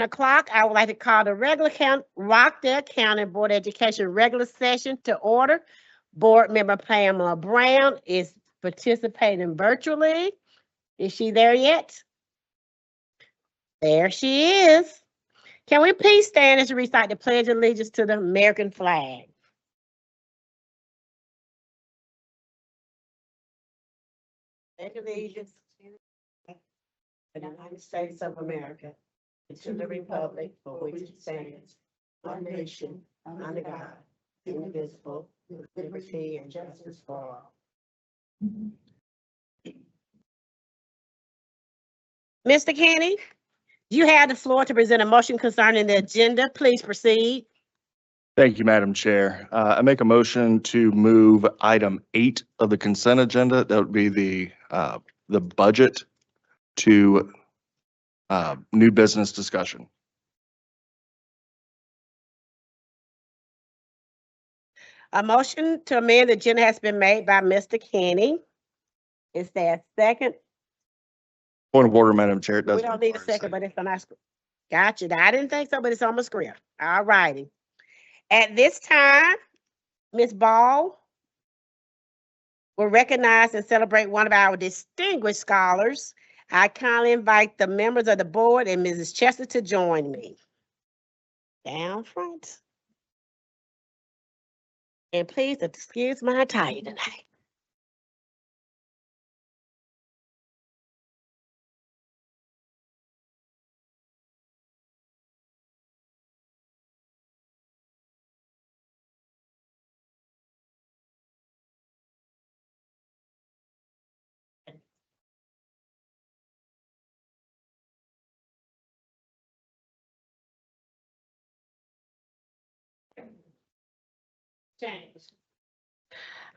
o'clock, I would like to call the Rockdale County Board of Education regular session to order. Board member Pamela Brown is participating virtually. Is she there yet? There she is. Can we please stand as we recite the Pledge of Allegiance to the American flag? Pledge allegiance to the United States of America and to the republic for which it stands, one nation, under God, indivisible, with liberty and justice for all. Mr. Kenny, you have the floor to present a motion concerning the agenda. Please proceed. Thank you, Madam Chair. I make a motion to move item 8 of the consent agenda. That would be the budget to new business discussion. A motion to amend the agenda has been made by Mr. Kenny. Is there a second? Point of order, Madam Chair. We don't need a second, but it's on our screen. Gotcha. I didn't think so, but it's on the screen. All righty. At this time, Ms. Ball will recognize and celebrate one of our distinguished scholars. I kindly invite the members of the board and Mrs. Chester to join me. Down front. And please excuse my tie tonight. James.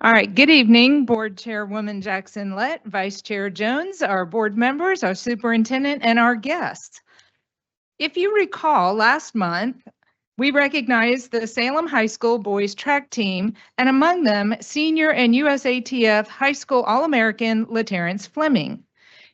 All right, good evening, Board Chairwoman Jackson-Lett, Vice Chair Jones, our board members, our superintendent, and our guests. If you recall, last month, we recognized the Salem High School boys track team, and among them, senior and USATF High School All-American LaTerrence Fleming.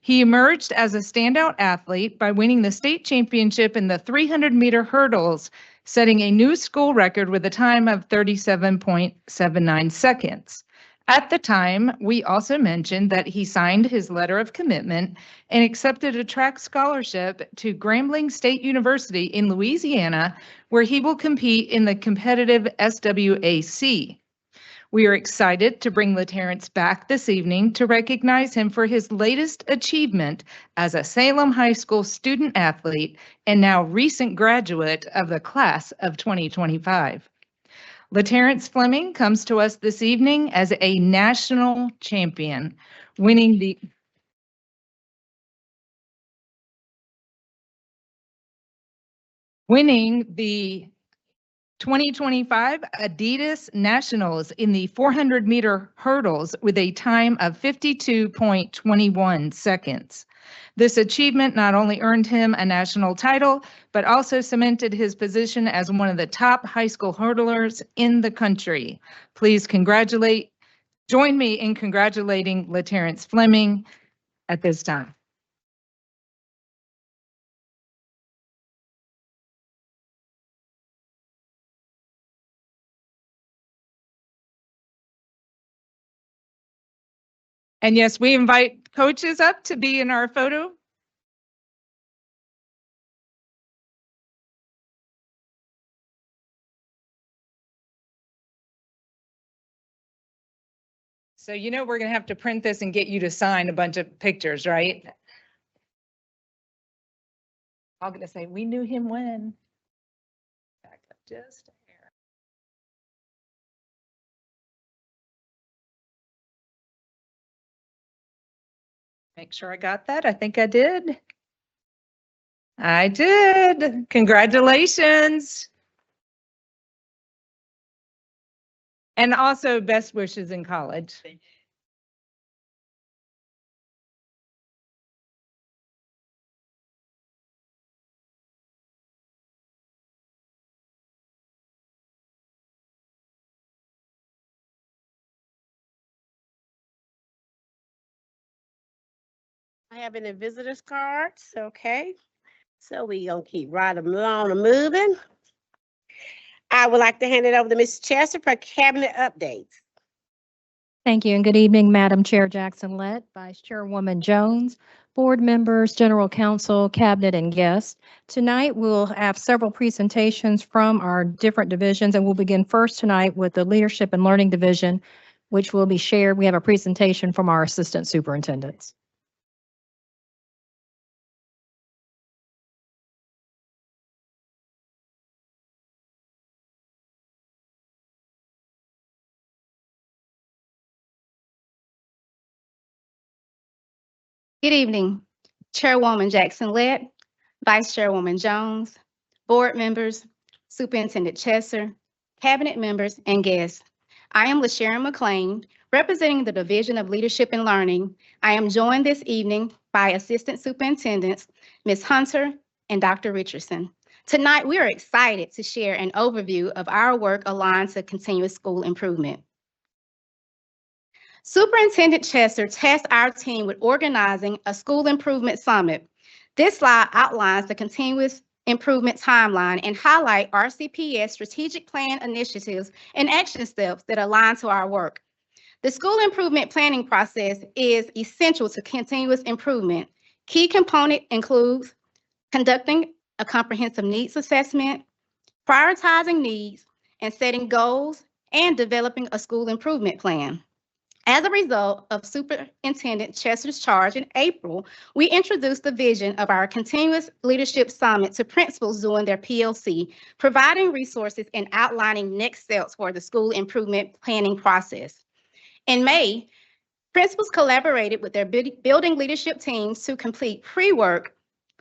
He emerged as a standout athlete by winning the state championship in the 300-meter hurdles, setting a new school record with a time of 37.79 seconds. At the time, we also mentioned that he signed his letter of commitment and accepted a track scholarship to Grambling State University in Louisiana, where he will compete in the competitive SWAC. We are excited to bring LaTerrence back this evening to recognize him for his latest achievement as a Salem High School student athlete and now recent graduate of the class of 2025. LaTerrence Fleming comes to us this evening as a national champion, winning the winning the 2025 Adidas Nationals in the 400-meter hurdles with a time of 52.21 seconds. This achievement not only earned him a national title, but also cemented his position as one of the top high school hurdlers in the country. Please join me in congratulating LaTerrence Fleming at this time. And yes, we invite coaches up to be in our photo. So you know we're going to have to print this and get you to sign a bunch of pictures, right? I'm going to say, we knew him when. Back up just a hair. Make sure I got that. I think I did. I did. Congratulations. And also best wishes in college. I have any visitors cards, okay. So we gonna keep right along and moving. I would like to hand it over to Ms. Chester for cabinet updates. Thank you, and good evening, Madam Chair Jackson-Lett, Vice Chairwoman Jones, board members, General Counsel, Cabinet, and guests. Tonight, we'll have several presentations from our different divisions, and we'll begin first tonight with the Leadership and Learning Division, which will be shared. We have a presentation from our Assistant Superintendents. Good evening, Chairwoman Jackson-Lett, Vice Chairwoman Jones, board members, Superintendent Chesser, cabinet members, and guests. I am LaSharon McLean, representing the Division of Leadership and Learning. I am joined this evening by Assistant Superintendents, Ms. Hunter and Dr. Richardson. Tonight, we are excited to share an overview of our work aligned to continuous school improvement. Superintendent Chester tasked our team with organizing a school improvement summit. This slide outlines the continuous improvement timeline and highlight RCPS strategic plan initiatives and action steps that align to our work. The school improvement planning process is essential to continuous improvement. Key component includes conducting a comprehensive needs assessment, prioritizing needs, and setting goals, and developing a school improvement plan. As a result of Superintendent Chester's charge in April, we introduced the vision of our Continuous Leadership Summit to principals during their PLC, providing resources and outlining next steps for the school improvement planning process. In May, principals collaborated with their building leadership teams to complete pre-work,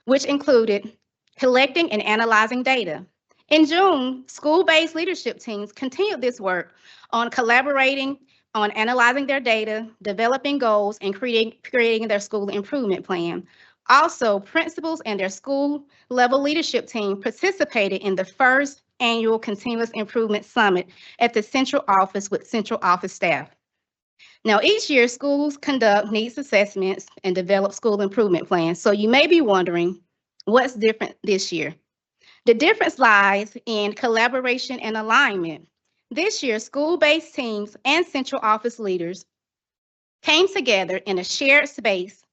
which included collecting and analyzing data. In June, school-based leadership teams continued this work on collaborating on analyzing their data, developing goals, and creating their school improvement plan. Also, principals and their school level leadership team participated in the first annual Continuous Improvement Summit at the central office with central office staff. Now, each year, schools conduct needs assessments and develop school improvement plans. So you may be wondering, what's different this year? The difference lies in collaboration and alignment. This year, school-based teams and central office leaders came together in a shared space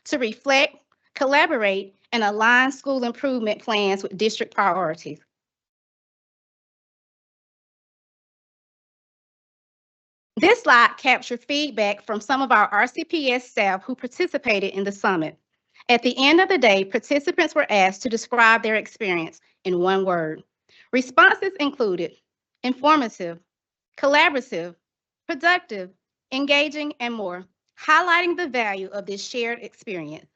to reflect, collaborate, and align school improvement plans with district priorities. This slide captured feedback from some of our RCPS staff who participated in the summit. At the end of the day, participants were asked to describe their experience in one word. Responses included informative, collaborative, productive, engaging, and more, highlighting the value of this shared experience.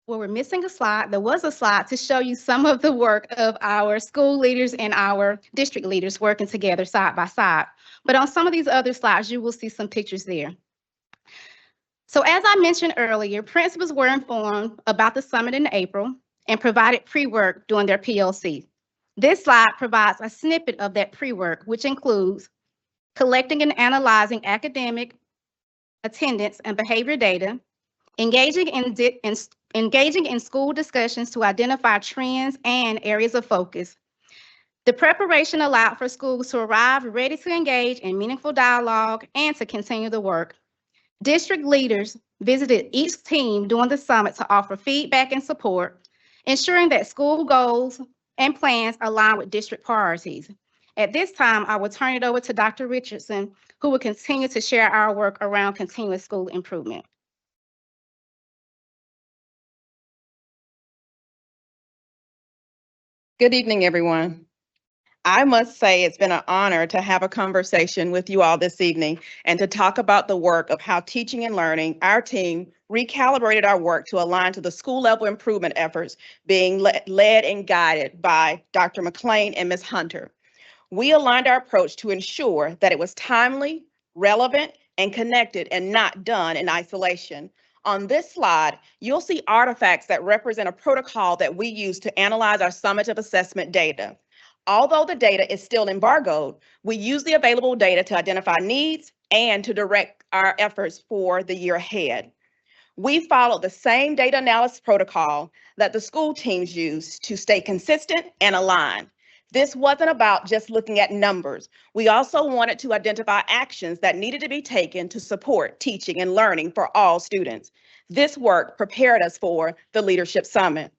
Well, we're missing a slide. There was a slide to show you some of the work of our school leaders and our district leaders working together side by side. But on some of these other slides, you will see some pictures there. So as I mentioned earlier, principals were informed about the summit in April and provided pre-work during their PLC. This slide provides a snippet of that pre-work, which includes collecting and analyzing academic, attendance, and behavior data, engaging in school discussions to identify trends and areas of focus. The preparation allowed for schools to arrive ready to engage in meaningful dialogue and to continue the work. District leaders visited each team during the summit to offer feedback and support, ensuring that school goals and plans align with district priorities. At this time, I will turn it over to Dr. Richardson, who will continue to share our work around continuous school improvement. Good evening, everyone. I must say it's been an honor to have a conversation with you all this evening and to talk about the work of how teaching and learning, our team recalibrated our work to align to the school level improvement efforts being led and guided by Dr. McLean and Ms. Hunter. We aligned our approach to ensure that it was timely, relevant, and connected and not done in isolation. On this slide, you'll see artifacts that represent a protocol that we use to analyze our summative assessment data. Although the data is still embargoed, we use the available data to identify needs, and to direct our efforts for the year ahead. We followed the same data analysis protocol that the school teams use to stay consistent and aligned. This wasn't about just looking at numbers. We also wanted to identify actions that needed to be taken to support teaching and learning for all students. This work prepared us for the Leadership Summit.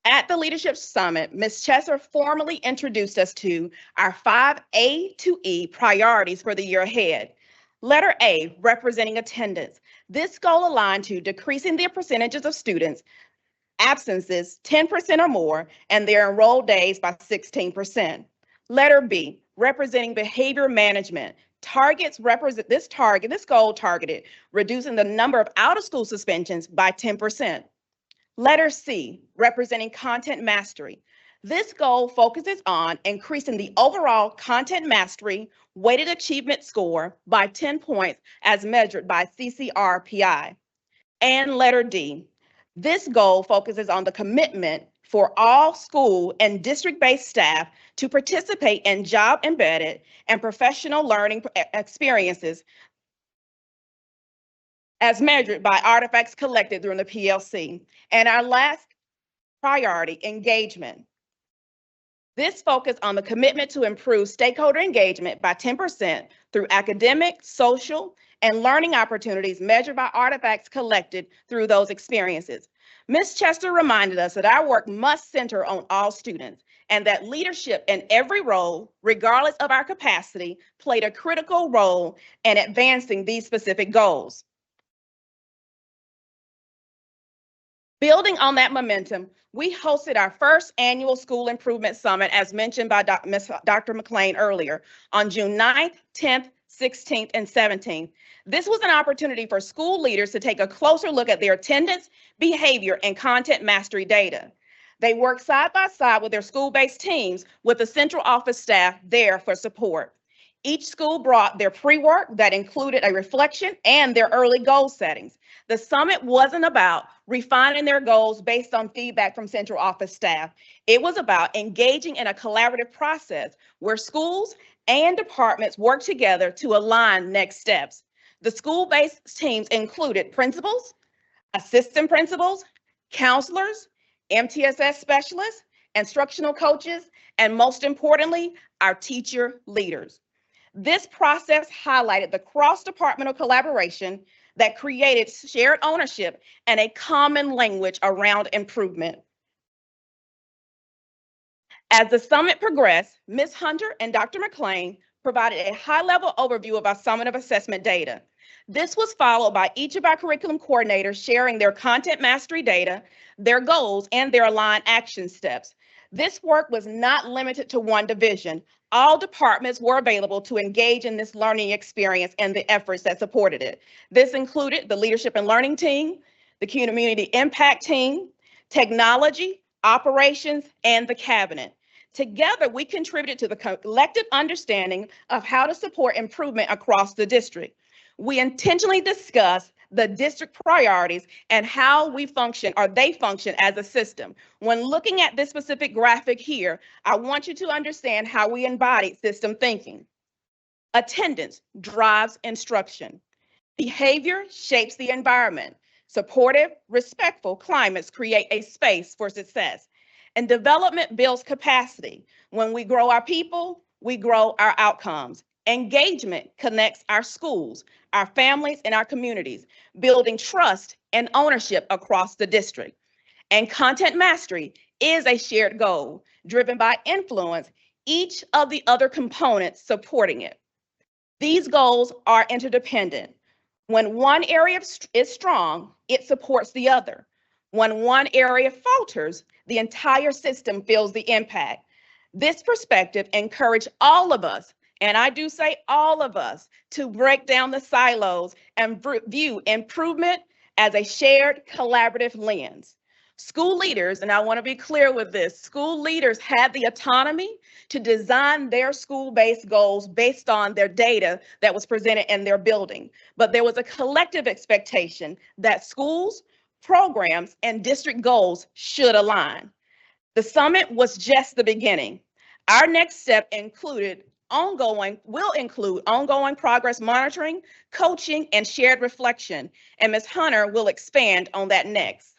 At the Leadership Summit, Ms. Chesser formally introduced us to our 5 A to E priorities for the year ahead. Letter A, representing attendance. This goal aligned to decreasing the percentages of students absences 10% or more and their enrolled days by 16%. Letter B, representing behavior management. This goal targeted reducing the number of out-of-school suspensions by 10%. Letter C, representing content mastery. This goal focuses on increasing the overall content mastery weighted achievement score by 10 points as measured by CCRPI. And letter D, this goal focuses on the commitment for all school and district-based staff to participate in job-embedded and professional learning experiences as measured by artifacts collected during the PLC. And our last priority, engagement. This focused on the commitment to improve stakeholder engagement by 10% through academic, social, and learning opportunities measured by artifacts collected through those experiences. Ms. Chester reminded us that our work must center on all students and that leadership in every role, regardless of our capacity, played a critical role in advancing these specific goals. Building on that momentum, we hosted our first annual School Improvement Summit, as mentioned by Dr. McLean earlier, on June 9th, 10th, 16th, and 17th. This was an opportunity for school leaders to take a closer look at their attendance, behavior, and content mastery data. They worked side by side with their school-based teams with the central office staff there for support. Each school brought their pre-work that included a reflection and their early goal settings. The summit wasn't about refining their goals based on feedback from central office staff. It was about engaging in a collaborative process where schools and departments work together to align next steps. The school-based teams included principals, assistant principals, counselors, MTSS specialists, instructional coaches, and most importantly, our teacher leaders. This process highlighted the cross-departmental collaboration that created shared ownership and a common language around improvement. As the summit progressed, Ms. Hunter and Dr. McLean provided a high-level overview of our summative assessment data. This was followed by each of our curriculum coordinators sharing their content mastery data, their goals, and their aligned action steps. This work was not limited to one division. All departments were available to engage in this learning experience and the efforts that supported it. This included the leadership and learning team, the community impact team, technology, operations, and the cabinet. Together, we contributed to the collective understanding of how to support improvement across the district. We intentionally discussed the district priorities and how we function or they function as a system. When looking at this specific graphic here, I want you to understand how we embodied system thinking. Attendance drives instruction. Behavior shapes the environment. Supportive, respectful climates create a space for success. And development builds capacity. When we grow our people, we grow our outcomes. Engagement connects our schools, our families, and our communities, building trust and ownership across the district. And content mastery is a shared goal driven by influence, each of the other components supporting it. These goals are interdependent. When one area is strong, it supports the other. When one area falters, the entire system feels the impact. This perspective encouraged all of us, and I do say all of us, to break down the silos and view improvement as a shared collaborative lens. School leaders, and I want to be clear with this, school leaders had the autonomy to design their school-based goals based on their data that was presented in their building. But there was a collective expectation that schools, programs, and district goals should align. The summit was just the beginning. Our next step will include ongoing progress monitoring, coaching, and shared reflection. And Ms. Hunter will expand on that next.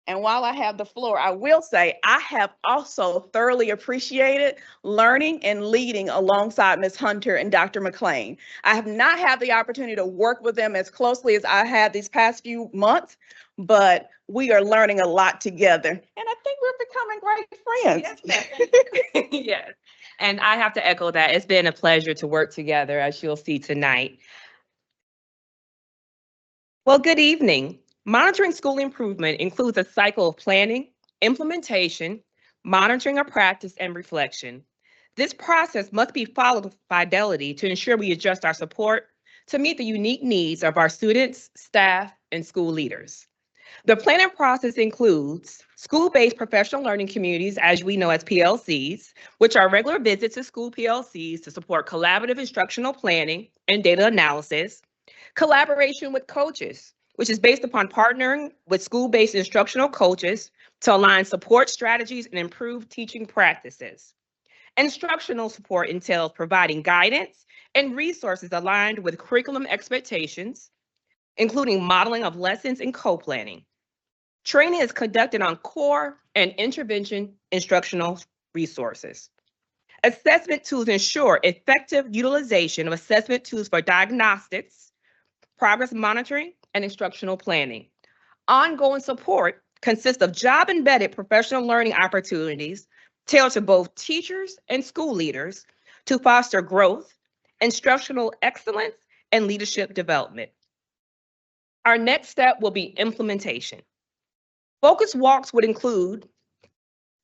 And while I have the floor, I will say I have also thoroughly appreciated learning and leading alongside Ms. Hunter and Dr. McLean. I have not had the opportunity to work with them as closely as I had these past few months, but we are learning a lot together. And I think we're becoming great friends. Yes. And I have to echo that. It's been a pleasure to work together, as you'll see tonight. Well, good evening. Monitoring school improvement includes a cycle of planning, implementation, monitoring of practice, and reflection. This process must be followed with fidelity to ensure we adjust our support to meet the unique needs of our students, staff, and school leaders. The planning process includes school-based professional learning communities, as we know as PLCs, which are regular visits to school PLCs to support collaborative instructional planning and data analysis, collaboration with coaches, which is based upon partnering with school-based instructional coaches to align support strategies and improve teaching practices. Instructional support entails providing guidance and resources aligned with curriculum expectations, including modeling of lessons and co-planning. Training is conducted on core and intervention instructional resources. Assessment tools ensure effective utilization of assessment tools for diagnostics, progress monitoring, and instructional planning. Ongoing support consists of job-embedded professional learning opportunities tailored to both teachers and school leaders to foster growth, instructional excellence, and leadership development. Our next step will be implementation. Focus walks would include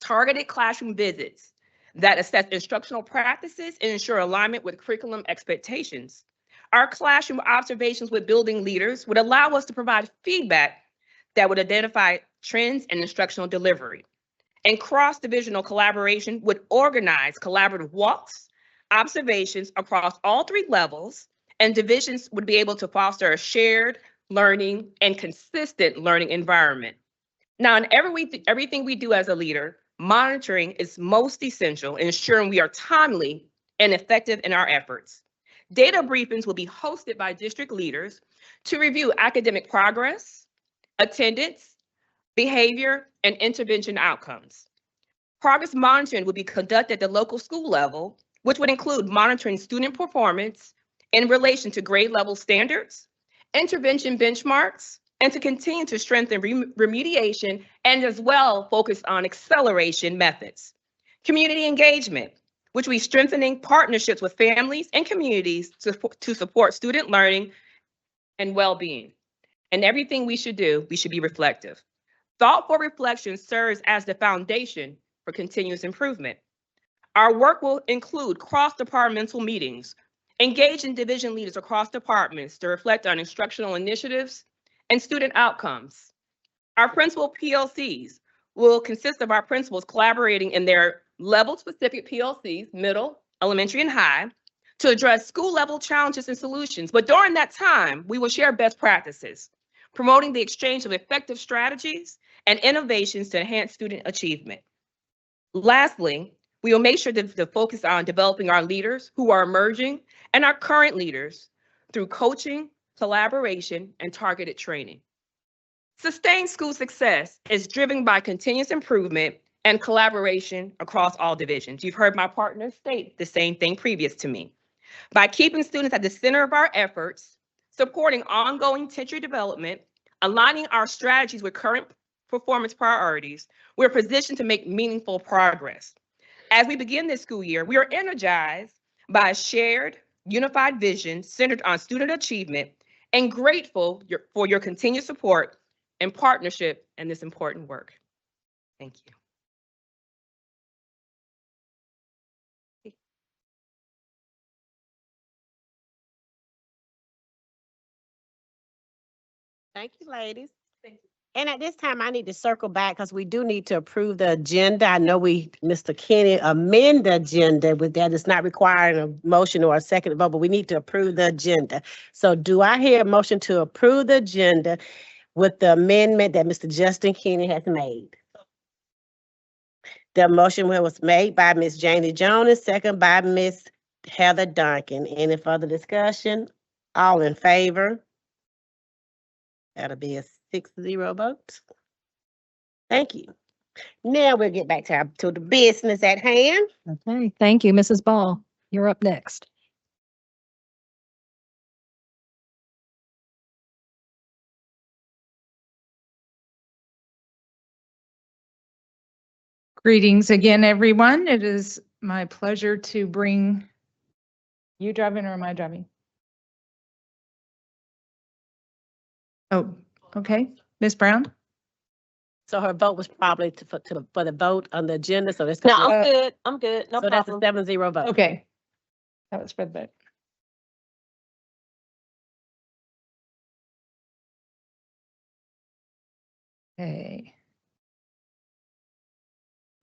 targeted classroom visits that assess instructional practices and ensure alignment with curriculum expectations. Our classroom observations with building leaders would allow us to provide feedback that would identify trends in instructional delivery. And cross-divisional collaboration would organize collaborative walks, observations across all 3 levels, and divisions would be able to foster a shared learning and consistent learning environment. Now, in everything we do as a leader, monitoring is most essential in ensuring we are timely and effective in our efforts. Data briefings will be hosted by district leaders to review academic progress, attendance, behavior, and intervention outcomes. Progress monitoring will be conducted at the local school level, which would include monitoring student performance in relation to grade level standards, intervention benchmarks, and to continue to strengthen remediation and as well focus on acceleration methods. Community engagement, which we strengthening partnerships with families and communities to support student learning and well-being. And everything we should do, we should be reflective. Thoughtful reflection serves as the foundation for continuous improvement. Our work will include cross-departmental meetings, engaging division leaders across departments to reflect on instructional initiatives and student outcomes. Our principal PLCs will consist of our principals collaborating in their level-specific PLCs, middle, elementary, and high, to address school-level challenges and solutions. But during that time, we will share best practices, promoting the exchange of effective strategies and innovations to enhance student achievement. Lastly, we will make sure to focus on developing our leaders who are emerging and our current leaders through coaching, collaboration, and targeted training. Sustained school success is driven by continuous improvement and collaboration across all divisions. You've heard my partners state the same thing previous to me. By keeping students at the center of our efforts, supporting ongoing teacher development, aligning our strategies with current performance priorities, we're positioned to make meaningful progress. As we begin this school year, we are energized by a shared, unified vision centered on student achievement and grateful for your continued support and partnership in this important work. Thank you. Thank you, ladies. Thank you. And at this time, I need to circle back because we do need to approve the agenda. I know Mr. Kenny amend the agenda with that. It's not requiring a motion or a second vote, but we need to approve the agenda. So do I hear a motion to approve the agenda with the amendment that Mr. Justin Kenny has made? The motion was made by Ms. Janie Jones and second by Ms. Heather Duncan. Any further discussion? All in favor? That'll be a 6-0 vote. Thank you. Now we'll get back to the business at hand. Okay, thank you, Mrs. Ball. You're up next. Greetings again, everyone. It is my pleasure to bring, you driving or am I driving? Oh, okay. Ms. Brown? So her vote was probably for the vote on the agenda, so that's. No, Uh, I'm good. I'm good. No So that's a problem. 7-0 vote. Okay. That was for the vote. Okay.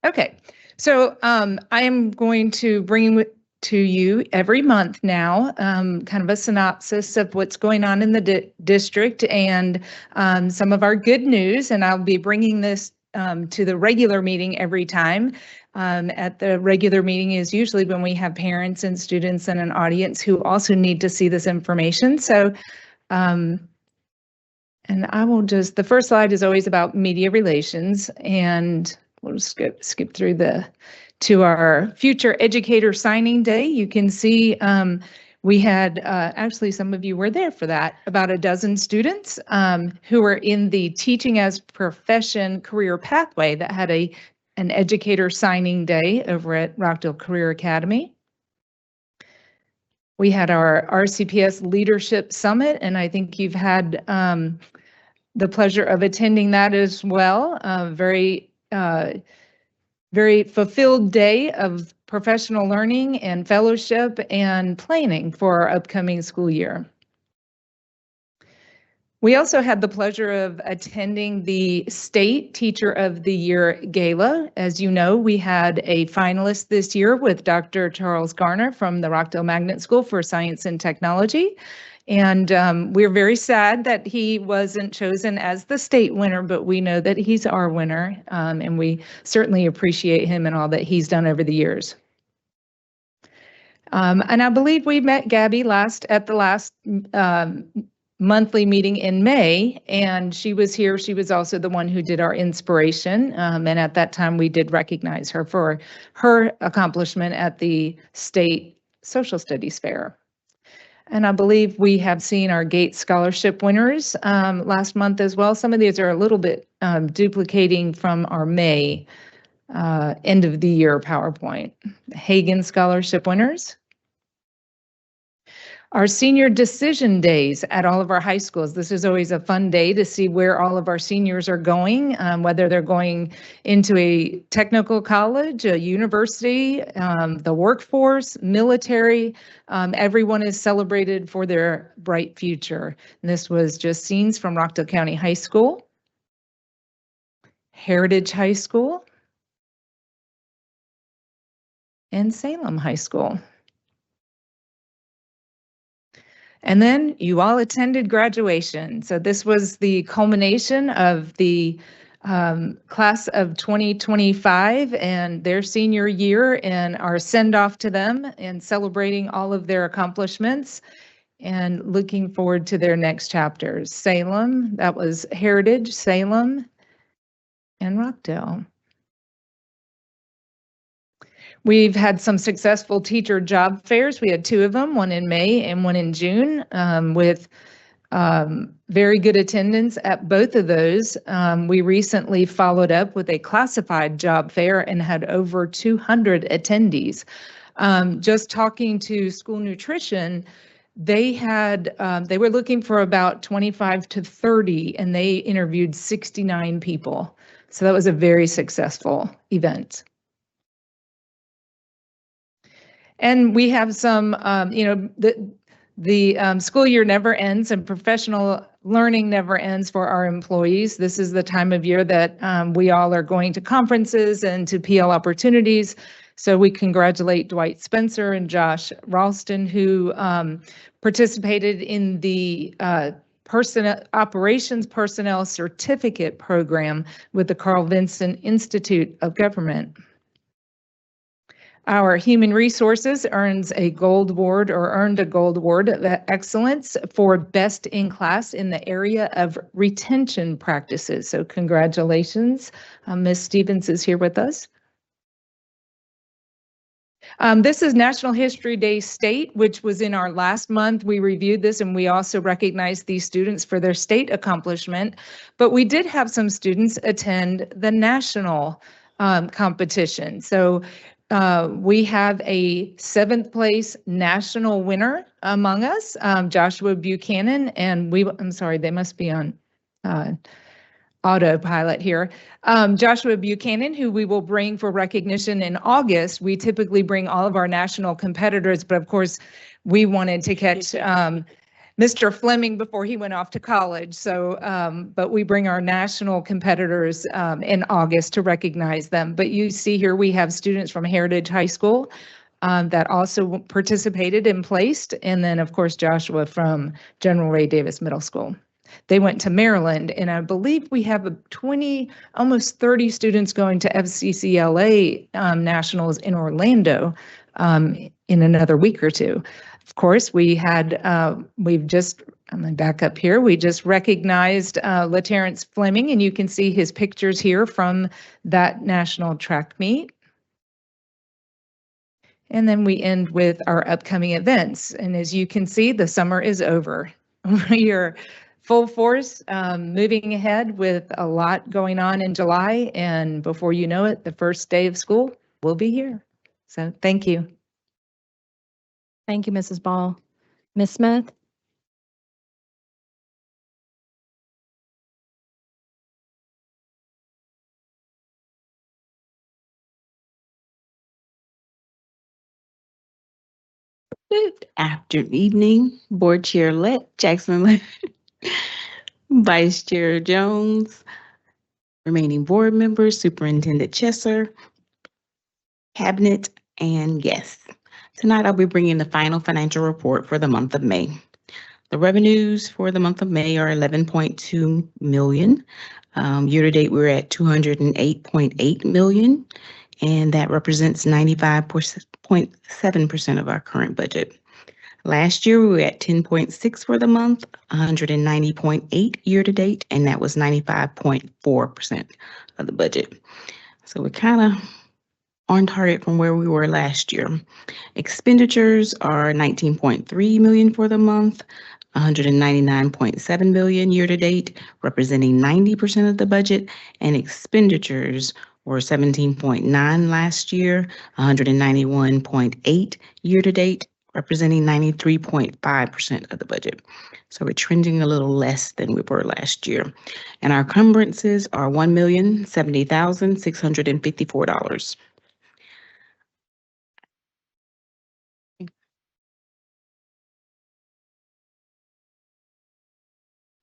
Okay, so I am going to bring to you every month now, kind of a synopsis of what's going on in the district and some of our good news. And I'll be bringing this to the regular meeting every time. At the regular meeting is usually when we have parents and students and an audience who also need to see this information. So, and I will just, the first slide is always about media relations, and we'll skip through to our future educator signing day. You can see we had, actually some of you were there for that, about a dozen students who were in the teaching as profession career pathway that had an educator signing day over at Rockdale Career Academy. We had our RCPS Leadership Summit, and I think you've had the pleasure of attending that as well. Very fulfilled day of professional learning and fellowship and planning for our upcoming school year. We also had the pleasure of attending the State Teacher of the Year Gala. As you know, we had a finalist this year with Dr. Charles Garner from the Rockdale Magnet School for Science and Technology. And we're very sad that he wasn't chosen as the state winner, but we know that he's our winner, and we certainly appreciate him and all that he's done over the years. And I believe we met Gabby at the last monthly meeting in May, and she was here. She was also the one who did our inspiration, and at that time we did recognize her for her accomplishment at the State Social Studies Fair. And I believe we have seen our Gates Scholarship winners last month as well. Some of these are a little bit duplicating from our May end of the year PowerPoint. Hagen Scholarship winners. Our senior decision days at all of our high schools. This is always a fun day to see where all of our seniors are going, whether they're going into a technical college, a university, the workforce, military. Everyone is celebrated for their bright future. And this was just scenes from Rockdale County High School, Heritage High School, and Salem High School. And then you all attended graduation. So this was the culmination of the class of 2025 and their senior year, and our send-off to them and celebrating all of their accomplishments and looking forward to their next chapters. Salem, that was Heritage, Salem, and Rockdale. We've had some successful teacher job fairs. We had 2 of them, one in May and one in June, with very good attendance at both of those. We recently followed up with a classified job fair and had over 200 attendees. Just talking to school nutrition, they were looking for about 25 to 30, and they interviewed 69 people. So that was a very successful event. And we have some, the school year never ends and professional learning never ends for our employees. This is the time of year that we all are going to conferences and to PL opportunities. So we congratulate Dwight Spencer and Josh Ralston, who participated in the Operations Personnel Certificate Program with the Carl Vinson Institute of Government. Our Human Resources earned a gold award of excellence for best in class in the area of retention practices. So congratulations. Ms. Stevens is here with us. This is National History Day State, which was in our last month. We reviewed this and we also recognized these students for their state accomplishment. But we did have some students attend the national competition. So we have a 7th place national winner among us, Joshua Buchanan, and I'm sorry, they must be on autopilot here. Joshua Buchanan, who we will bring for recognition in August. We typically bring all of our national competitors, but of course, we wanted to catch Mr. Fleming before he went off to college. So, but we bring our national competitors in August to recognize them. But you see here, we have students from Heritage High School that also participated and placed. And then, of course, Joshua from General Ray Davis Middle School. They went to Maryland, and I believe we have 20, almost 30 students going to FCCLA Nationals in Orlando in another week or two. Of course, we had, I'm going to back up here. We just recognized LaTerrence Fleming, and you can see his pictures here from that national track meet. And then we end with our upcoming events. And as you can see, the summer is over. We are full force, moving ahead with a lot going on in July. And before you know it, the first day of school will be here. So thank you. Thank you, Mrs. Ball. Ms. Smith? Good evening, Board Chair-elect Jackson, Vice Chair Jones, remaining board members, Superintendent Chesser, Cabinet, and guests. Tonight, I'll be bringing the final financial report for the month of May. The revenues for the month of May are $11.2 million. Year-to-date, we're at $208.8 million, and that represents 95.7% of our current budget. Last year, we were at 10.6 for the month, 190.8 year-to-date, and that was 95.4% of the budget. So we're kind of on target from where we were last year. Expenditures are $19.3 million for the month, $199.7 million year-to-date, representing 90% of the budget, and expenditures were 17.9 last year, 191.8 year-to-date, representing 93.5% of the budget. So we're trending a little less than we were last year. And our encumbrances are $1,070,654.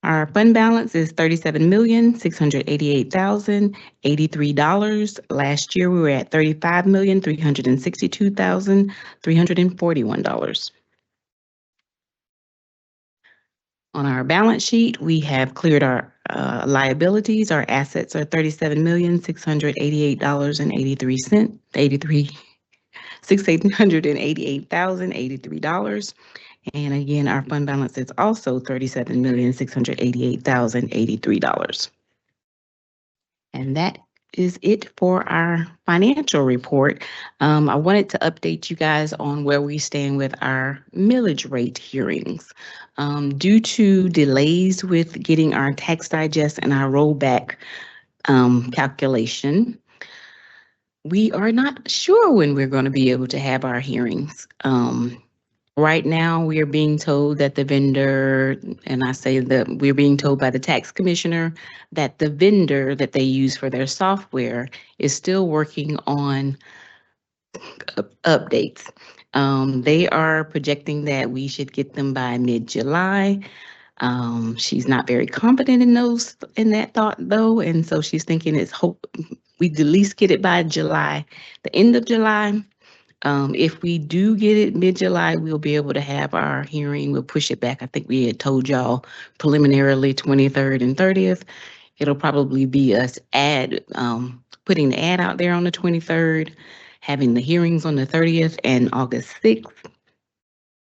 Our fund balance is $37,688,083. Last year, we were at $35,362,341. On our balance sheet, we have cleared our liabilities. Our assets are $37,688,083. $688,083. And again, our fund balance is also $37,688,083. And that is it for our financial report. I wanted to update you guys on where we stand with our millage rate hearings. Due to delays with getting our tax digest and our rollback calculation, we are not sure when we're going to be able to have our hearings. Right now, we are being told that the vendor, and I say that we're being told by the tax commissioner that the vendor that they use for their software is still working on updates. They are projecting that we should get them by mid-July. She's not very confident in that thought though, and so she's thinking it's hope we'd at least get it by July, the end of July. If we do get it mid-July, we'll be able to have our hearing. We'll push it back. I think we had told y'all preliminarily 23rd and 30th. It'll probably be us putting the ad out there on the 23rd, having the hearings on the 30th and August 6th.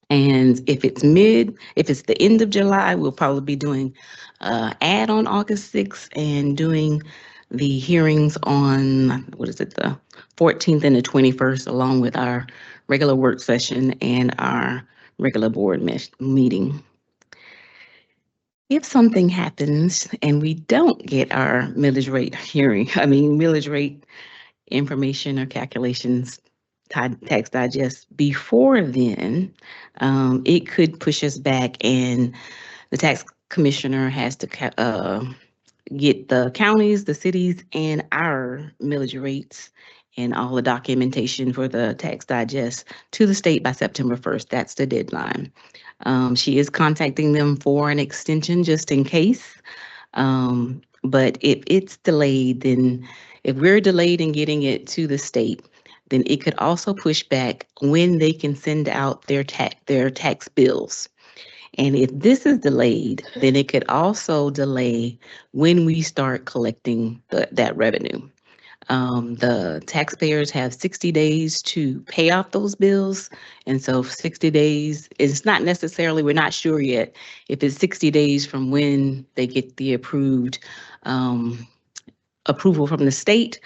And if it's the end of July, we'll probably be doing ad on August 6th and doing the hearings on, the 14th and the 21st, along with our regular work session and our regular board meeting. If something happens and we don't get our millage rate information or calculations, tax digest before then, it could push us back, and the tax commissioner has to get the counties, the cities, and our millage rates and all the documentation for the tax digest to the state by September 1st. That's the deadline. She is contacting them for an extension just in case. But if it's delayed, then if we're delayed in getting it to the state, then it could also push back when they can send out their tax bills. And if this is delayed, then it could also delay when we start collecting that revenue. The taxpayers have 60 days to pay off those bills. And so 60 days, it's not necessarily, we're not sure yet if it's 60 days from when they get the approval from the state,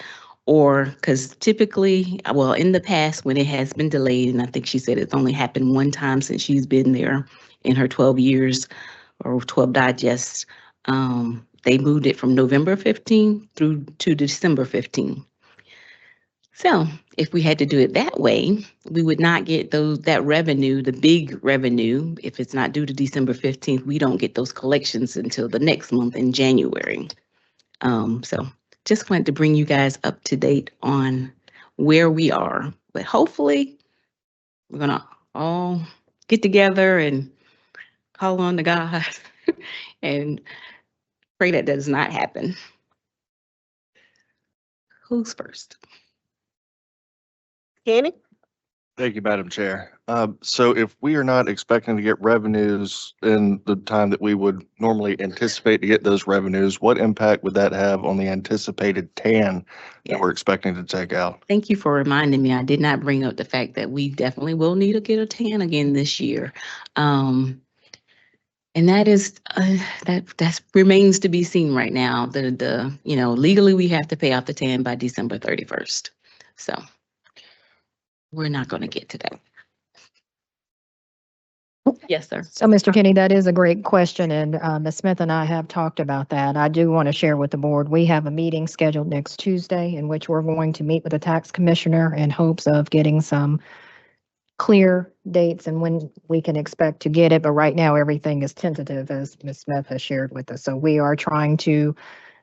or because typically, well, in the past when it has been delayed, and I think she said it's only happened one time since she's been there in her 12 years or 12 digests, they moved it from November 15 through to December 15. So if we had to do it that way, we would not get that revenue, the big revenue. If it's not due to December 15th, we don't get those collections until the next month in January. So just wanted to bring you guys up to date on where we are. But hopefully we're gonna all get together and call on the God and pray that does not happen. Who's first? Kenny? Thank you, Madam Chair. So if we are not expecting to get revenues in the time that we would normally anticipate to get those revenues, what impact would that have on the anticipated TAN that we're expecting to take out? Thank you for reminding me. I did not bring up the fact that we definitely will need to get a TAN again this year. And that is, that remains to be seen right now. Legally we have to pay off the TAN by December 31st. So we're not going to get to that. Yes, sir. So, Mr. Kenny, that is a great question, and Ms. Smith and I have talked about that. I do want to share with the board, we have a meeting scheduled next Tuesday in which we're going to meet with the tax commissioner in hopes of getting some clear dates and when we can expect to get it. But right now, everything is tentative, as Ms. Smith has shared with us. So we are trying to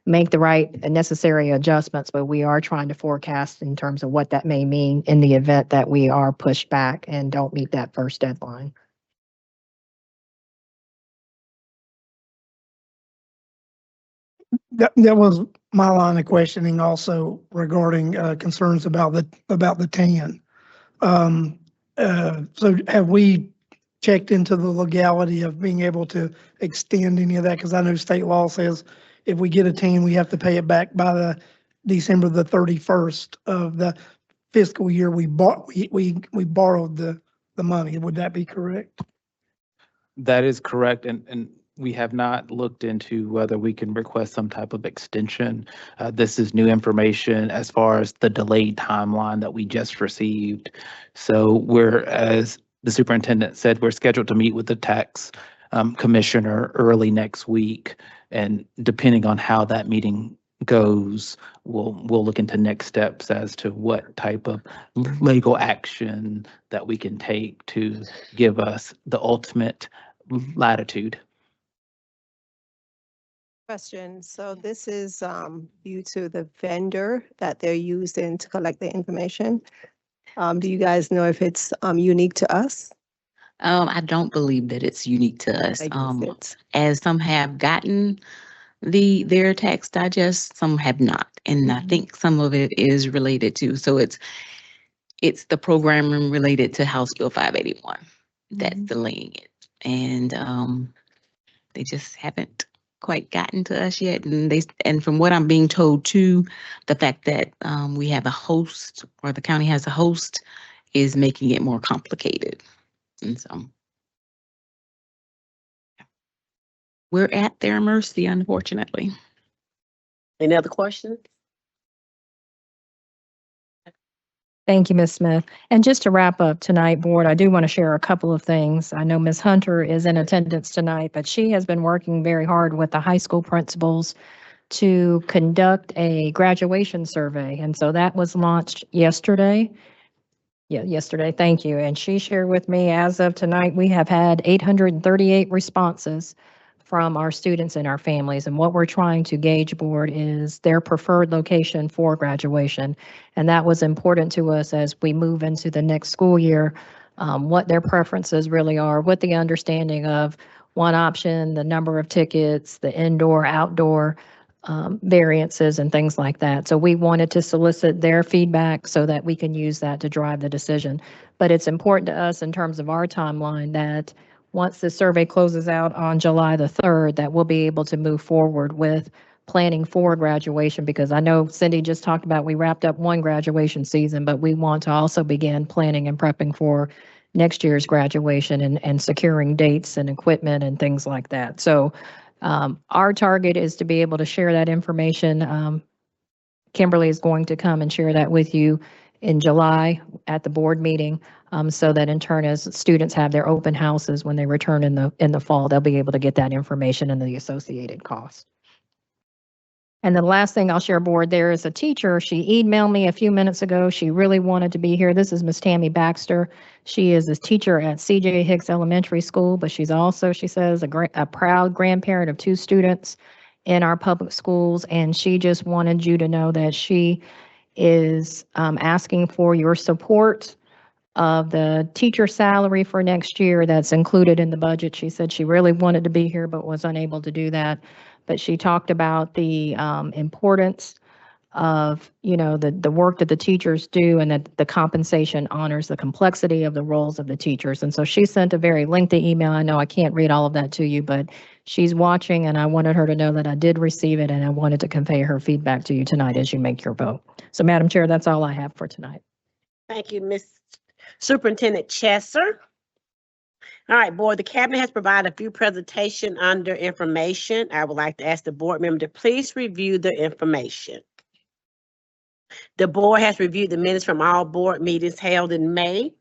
make the right and necessary adjustments, but we are trying to forecast in terms of what that may mean in the event that we are pushed back and don't meet that first deadline. That was my line of questioning also regarding concerns about the TAN. So have we checked into the legality of being able to extend any of that? Because I know state law says if we get a TAN, we have to pay it back by the December the 31st of the fiscal year we borrowed the money. Would that be correct? That is correct, and we have not looked into whether we can request some type of extension. This is new information as far as the delayed timeline that we just received. So as the superintendent said, we're scheduled to meet with the tax commissioner early next week. And depending on how that meeting goes, we'll look into next steps as to what type of legal action that we can take to give us the ultimate latitude. Question. So this is due to the vendor that they're using to collect the information. Do you guys know if it's unique to us? I don't believe that it's unique to us. As some have gotten their tax digest, some have not. And I think some of it is related to, so it's the programming related to House Bill 581 that's delaying it. And they just haven't quite gotten to us yet. And from what I'm being told too, the fact that we have a host, or the county has a host, is making it more complicated. And so we're at their mercy, unfortunately. Any other questions? Thank you, Ms. Smith. And just to wrap up tonight, Board, I do want to share a couple of things. I know Ms. Hunter is in attendance tonight, but she has been working very hard with the high school principals to conduct a graduation survey. And so that was launched yesterday. Yeah, yesterday. Thank you. And she shared with me, as of tonight, we have had 838 responses from our students and our families. And what we're trying to gauge, Board, is their preferred location for graduation. And that was important to us as we move into the next school year, what their preferences really are, with the understanding of one option, the number of tickets, the indoor, outdoor variances and things like that. So we wanted to solicit their feedback so that we can use that to drive the decision. But it's important to us in terms of our timeline that once the survey closes out on July the 3rd, that we'll be able to move forward with planning for graduation, because I know Cindy just talked about we wrapped up one graduation season, but we want to also begin planning and prepping for next year's graduation and securing dates and equipment and things like that. So our target is to be able to share that information. Kimberly is going to come and share that with you in July at the board meeting, so that in turn, as students have their open houses when they return in the fall, they'll be able to get that information and the associated cost. And the last thing I'll share, Board, there is a teacher. She emailed me a few minutes ago. She really wanted to be here. This is Miss Tammy Baxter. She is a teacher at C.J. Hicks Elementary School, but she's also, she says, a proud grandparent of 2 students in our public schools. And she just wanted you to know that she is asking for your support of the teacher salary for next year that's included in the budget. She said she really wanted to be here but was unable to do that. But she talked about the importance of, the work that the teachers do, and that the compensation honors the complexity of the roles of the teachers. And so she sent a very lengthy email. I know I can't read all of that to you, but she's watching, and I wanted her to know that I did receive it, and I wanted to convey her feedback to you tonight as you make your vote. So, Madam Chair, that's all I have for tonight. Thank you, Ms. Superintendent Chesser. All right, Board, the Cabinet has provided a few presentations under information. I would like to ask the board member to please review the information. The board has reviewed the minutes from all board meetings held in May.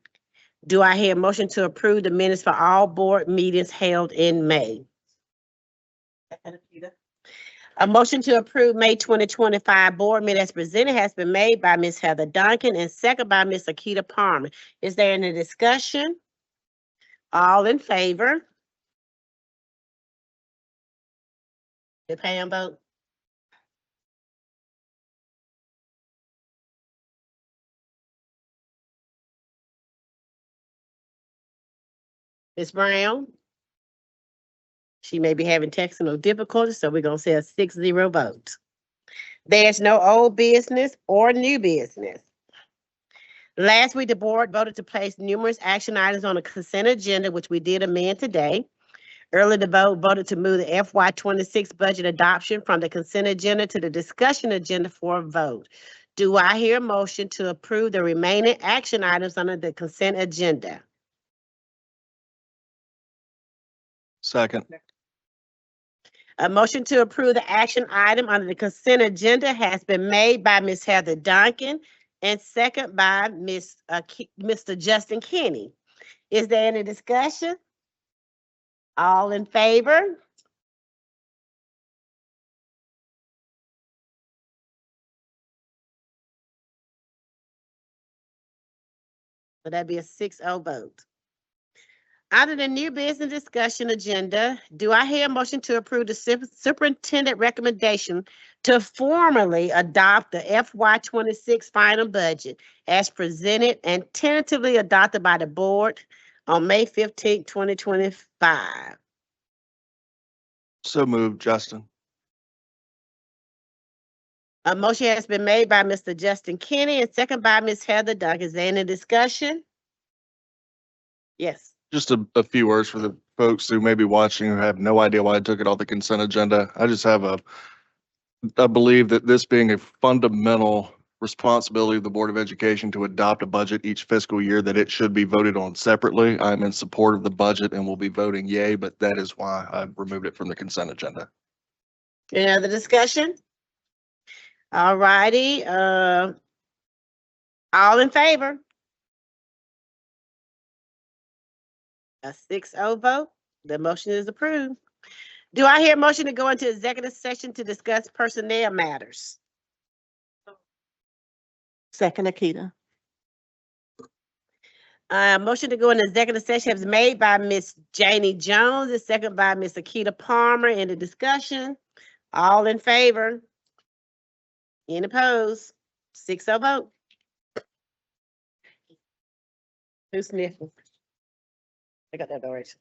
Do I hear a motion to approve the minutes for all board meetings held in May? A motion to approve May 2025 board minutes as presented has been made by Ms. Heather Duncan and second by Ms. Akita Palmer. Is there any discussion? All in favor? Did Pam vote? Ms. Brown? She may be having technical difficulties, so we're going to say a 6-0 vote. There's no old business or new business. Last week, the board voted to place numerous action items on the consent agenda, which we did amend today. Earlier, the vote voted to move the FY26 budget adoption from the consent agenda to the discussion agenda for a vote. Do I hear a motion to approve the remaining action items under the consent agenda? Second. A motion to approve the action item under the consent agenda has been made by Ms. Heather Duncan and second by Mr. Justin Kenny. Is there any discussion? All in favor? So that'd be a 6-0 vote. Under the new business discussion agenda, do I hear a motion to approve the superintendent recommendation to formally adopt the FY26 final budget as presented and tentatively adopted by the board on May 15, 2025? So moved, Justin. A motion has been made by Mr. Justin Kenny and second by Ms. Heather Duncan. Is there any discussion? Yes. Just a few words for folks who may be watching who have no idea why I took it off the consent agenda. I believe that this being a fundamental responsibility of the Board of Education to adopt a budget each fiscal year, that it should be voted on separately. I'm in support of the budget and will be voting yay, but that is why I removed it from the consent agenda. Any other discussion? All righty, all in favor? A 6-0 vote. The motion is approved. Do I hear a motion to go into executive session to discuss personnel matters? Second, Akita. Motion to go into executive session is made by Ms. Janie Jones, and second by Ms. Akita Palmer. In the discussion, all in favor? Any opposed? 6-0 vote. Who's sniffing? I got that direction.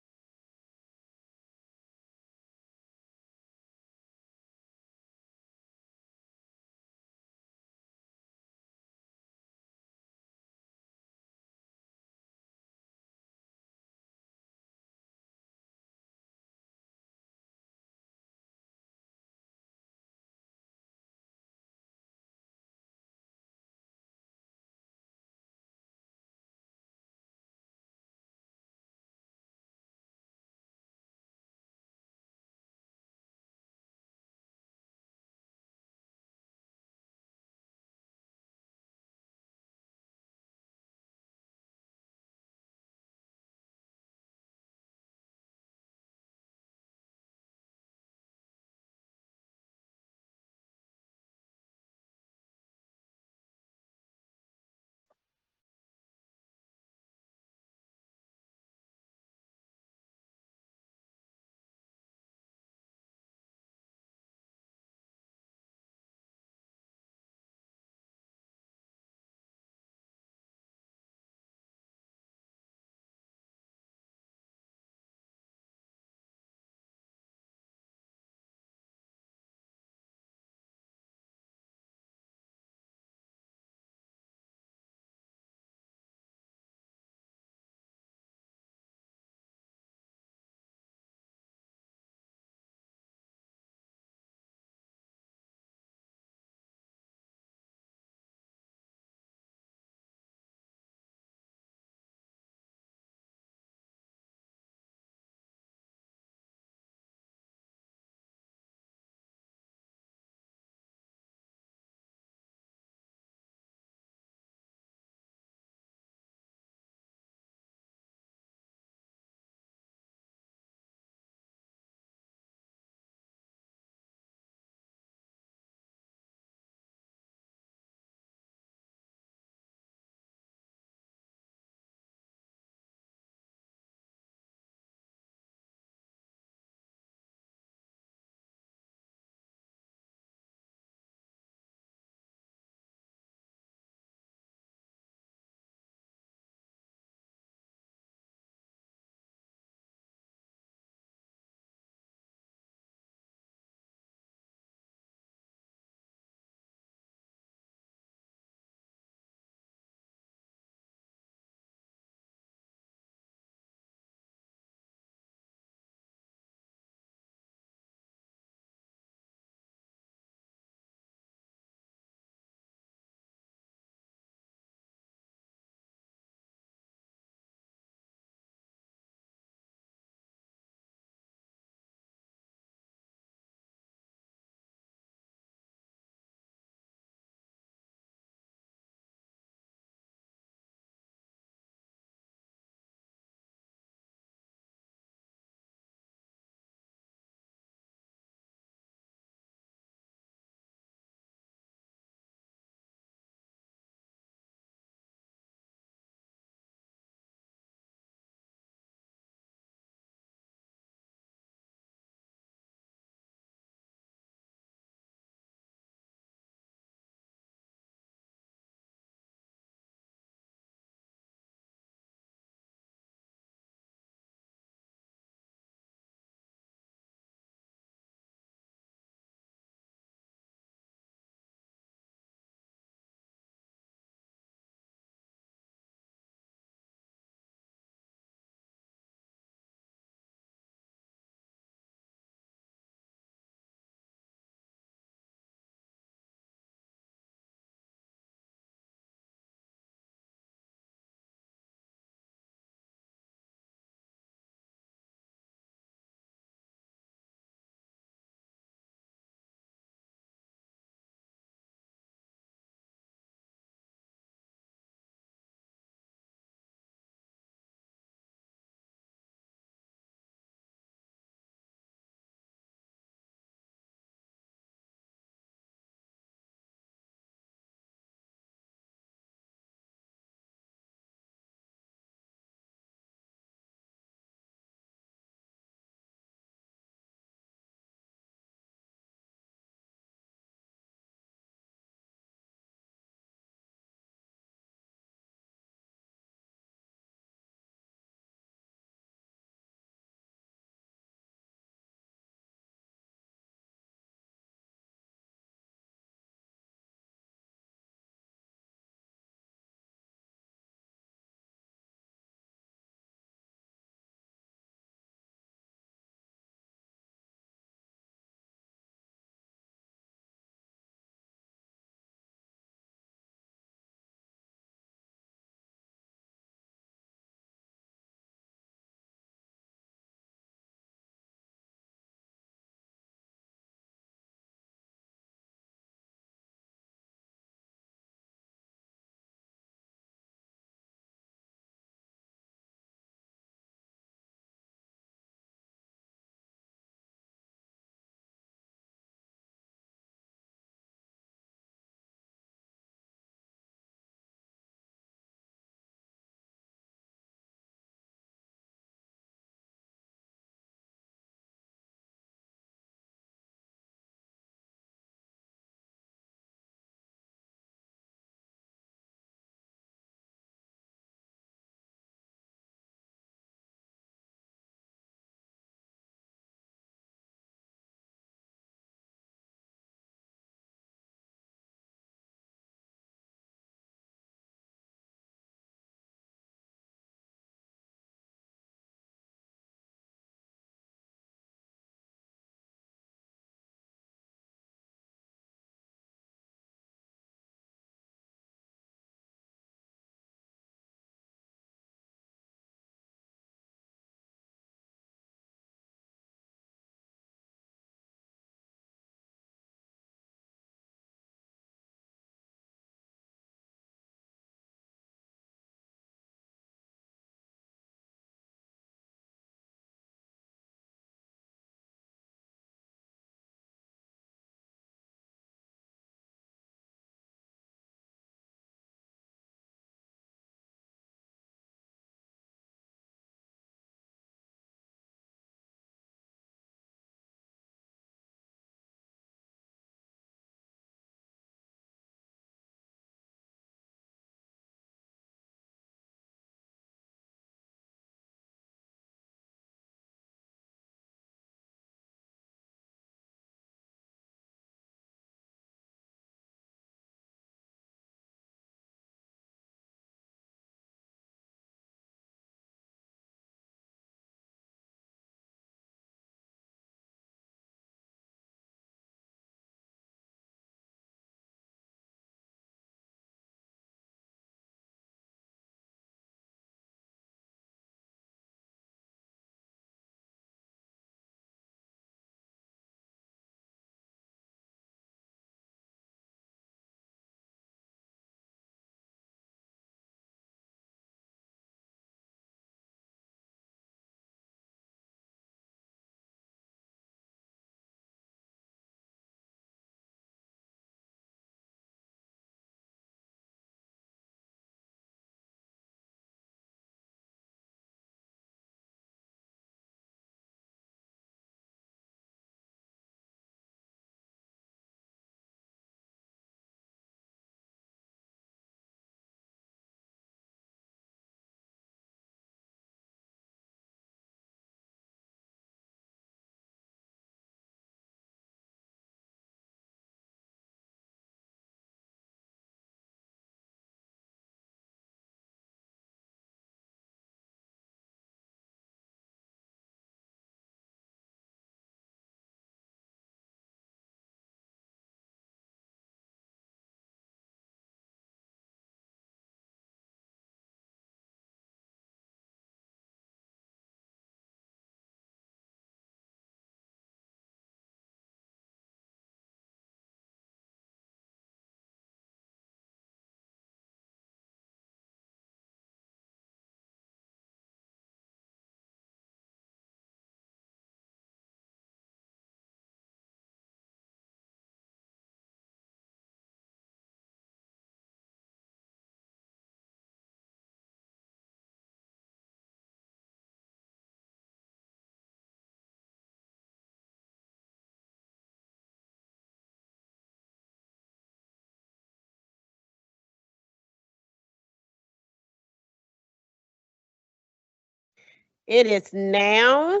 It is now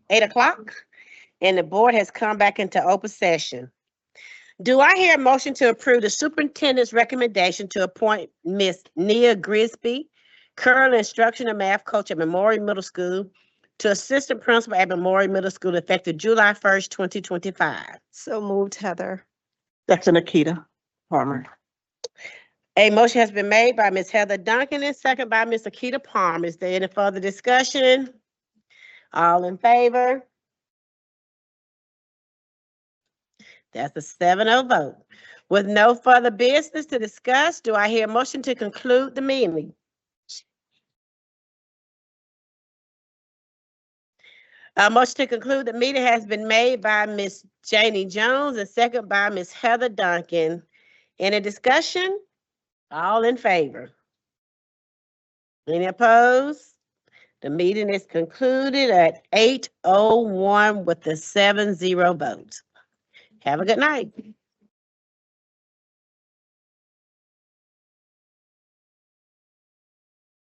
8 o'clock, and the board has come back into open session. Do I hear a motion to approve the superintendent's recommendation to appoint Miss Nia Grisby, current instructional math coach at Memorial Middle School, to assistant principal at Memorial Middle School effective July 1st, 2025? So moved, Heather. That's Nikita Palmer. A motion has been made by Ms. Heather Duncan and second by Ms. Akita Palmer. Is there any further discussion? All in favor? That's a 7-0 vote. With no further business to discuss, do I hear a motion to conclude the meeting? A motion to conclude the meeting has been made by Ms. Janie Jones and second by Ms. Heather Duncan. Any discussion? All in favor? Any opposed? The meeting is concluded at 8:01 with a 7-0 vote. Have a good night.